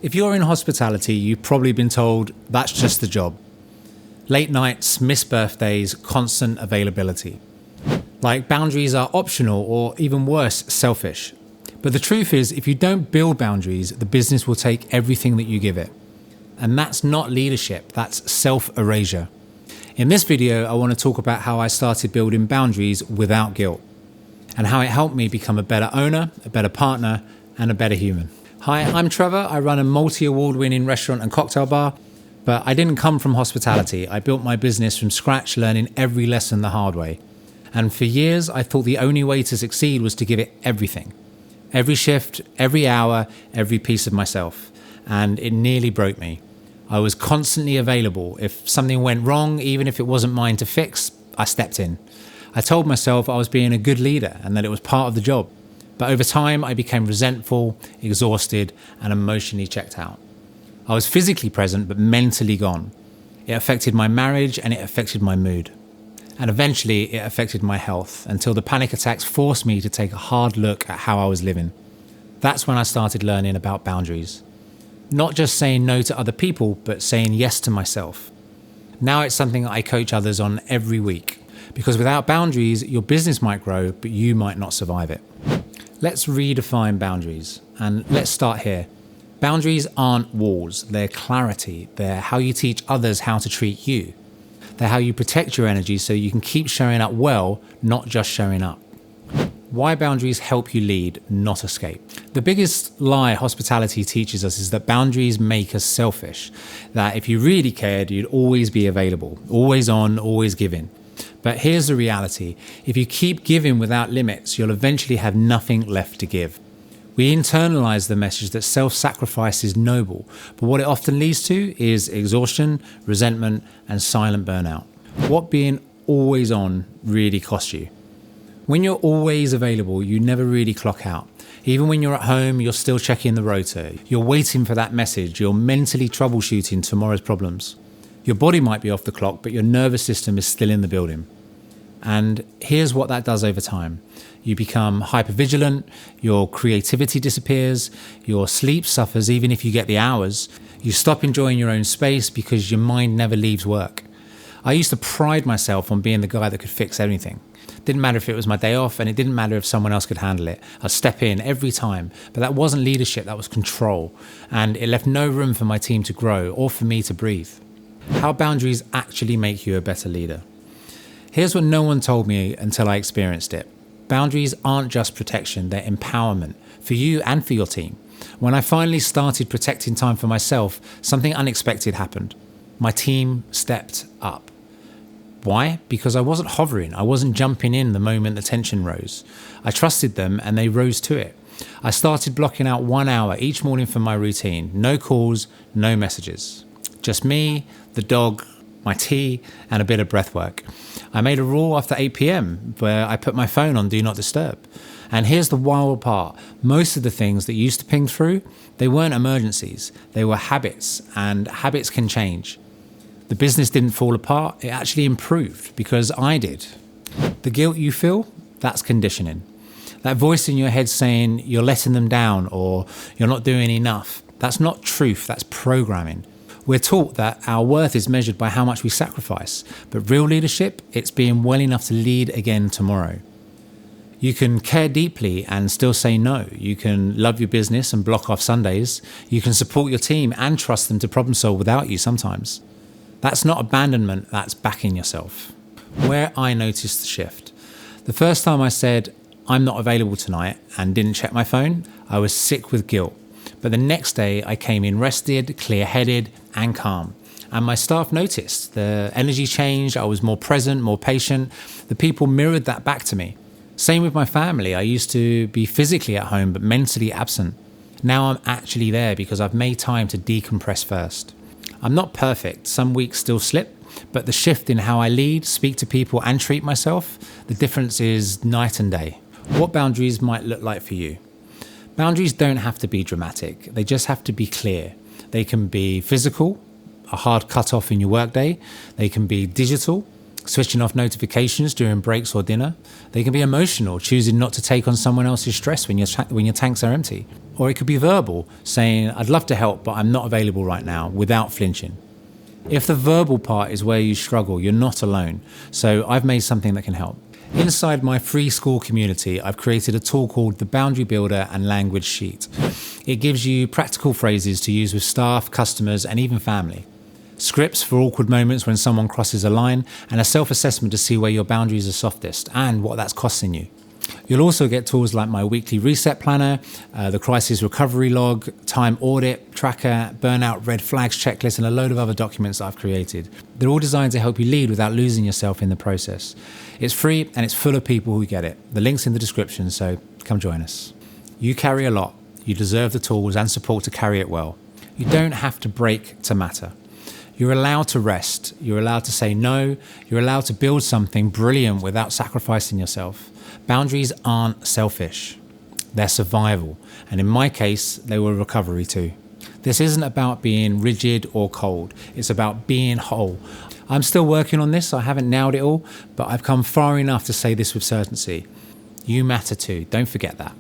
If you're in hospitality, you've probably been told that's just the job. Late nights, missed birthdays, constant availability. Like boundaries are optional or even worse, selfish. But the truth is, if you don't build boundaries, the business will take everything that you give it. And that's not leadership, that's self-erasure. In this video, I want to talk about how I started building boundaries without guilt and how it helped me become a better owner, a better partner, and a better human. Hi, I'm Trevor. I run a multi-award winning restaurant and cocktail bar, but I didn't come from hospitality. I built my business from scratch, learning every lesson the hard way. And for years, I thought the only way to succeed was to give it everything. Every shift, every hour, every piece of myself. And it nearly broke me. I was constantly available. If something went wrong, even if it wasn't mine to fix, I stepped in. I told myself I was being a good leader and that it was part of the job. But over time, I became resentful, exhausted, and emotionally checked out. I was physically present, but mentally gone. It affected my marriage and it affected my mood. And eventually, it affected my health until the panic attacks forced me to take a hard look at how I was living. That's when I started learning about boundaries. Not just saying no to other people, but saying yes to myself. Now it's something I coach others on every week. Because without boundaries, your business might grow, but you might not survive it. Let's redefine boundaries. And let's start here. Boundaries aren't walls, they're clarity. They're how you teach others how to treat you. They're how you protect your energy so you can keep showing up well, not just showing up. Why boundaries help you lead, not escape. The biggest lie hospitality teaches us is that boundaries make us selfish. That if you really cared, you'd always be available, always on, always giving. But here's the reality. If you keep giving without limits, you'll eventually have nothing left to give. We internalize the message that self-sacrifice is noble, but what it often leads to is exhaustion, resentment, and silent burnout. What being always on really costs you? When you're always available, you never really clock out. Even when you're at home, you're still checking the rotor. You're waiting for that message. You're mentally troubleshooting tomorrow's problems. Your body might be off the clock, but your nervous system is still in the building. And here's what that does over time. You become hypervigilant, your creativity disappears, your sleep suffers even if you get the hours. You stop enjoying your own space because your mind never leaves work. I used to pride myself on being the guy that could fix everything. Didn't matter if it was my day off, and it didn't matter if someone else could handle it. I'd step in every time, but that wasn't leadership, that was control. And it left no room for my team to grow or for me to breathe. How boundaries actually make you a better leader. Here's what no one told me until I experienced it. Boundaries aren't just protection, they're empowerment for you and for your team. When I finally started protecting time for myself, something unexpected happened. My team stepped up. Why? Because I wasn't hovering. I wasn't jumping in the moment the tension rose. I trusted them and they rose to it. I started blocking out 1 hour each morning for my routine. No calls, no messages. Just me, the dog, my tea, and a bit of breath work. I made a rule after 8 p.m. where I put my phone on Do Not Disturb. And here's the wild part. Most of the things that used to ping through, they weren't emergencies. They were habits, and habits can change. The business didn't fall apart. It actually improved because I did. The guilt you feel, that's conditioning. That voice in your head saying you're letting them down or you're not doing enough, that's not truth, that's programming. We're taught that our worth is measured by how much we sacrifice, but real leadership, it's being well enough to lead again tomorrow. You can care deeply and still say no. You can love your business and block off Sundays. You can support your team and trust them to problem solve without you sometimes. That's not abandonment, that's backing yourself. Where I noticed the shift. The first time I said, I'm not available tonight and didn't check my phone, I was sick with guilt. But the next day I came in rested, clear-headed and calm. And my staff noticed. The energy changed, I was more present, more patient. The people mirrored that back to me. Same with my family. I used to be physically at home but mentally absent. Now I'm actually there because I've made time to decompress first. I'm not perfect. Some weeks still slip, but the shift in how I lead, speak to people and treat myself, the difference is night and day. What boundaries might look like for you? Boundaries don't have to be dramatic. They just have to be clear. They can be physical, a hard cut-off in your workday. They can be digital, switching off notifications during breaks or dinner. They can be emotional, choosing not to take on someone else's stress when your tanks are empty. Or it could be verbal, saying, I'd love to help, but I'm not available right now, without flinching. If the verbal part is where you struggle, you're not alone. So I've made something that can help. Inside my free Skool community, I've created a tool called the Boundary Builder and Language Sheet. It gives you practical phrases to use with staff, customers, and even family. Scripts for awkward moments when someone crosses a line, and a self-assessment to see where your boundaries are softest and what that's costing you. You'll also get tools like my weekly reset planner, the crisis recovery log, time audit tracker, burnout red flags checklist, and a load of other documents that I've created. They're all designed to help you lead without losing yourself in the process. It's free and it's full of people who get it. The link's in the description, so come join us. You carry a lot. You deserve the tools and support to carry it well. You don't have to break to matter. You're allowed to rest. You're allowed to say no. You're allowed to build something brilliant without sacrificing yourself. Boundaries aren't selfish. They're survival. And in my case, they were recovery too. This isn't about being rigid or cold. It's about being whole. I'm still working on this. I haven't nailed it all, but I've come far enough to say this with certainty. You matter too. Don't forget that.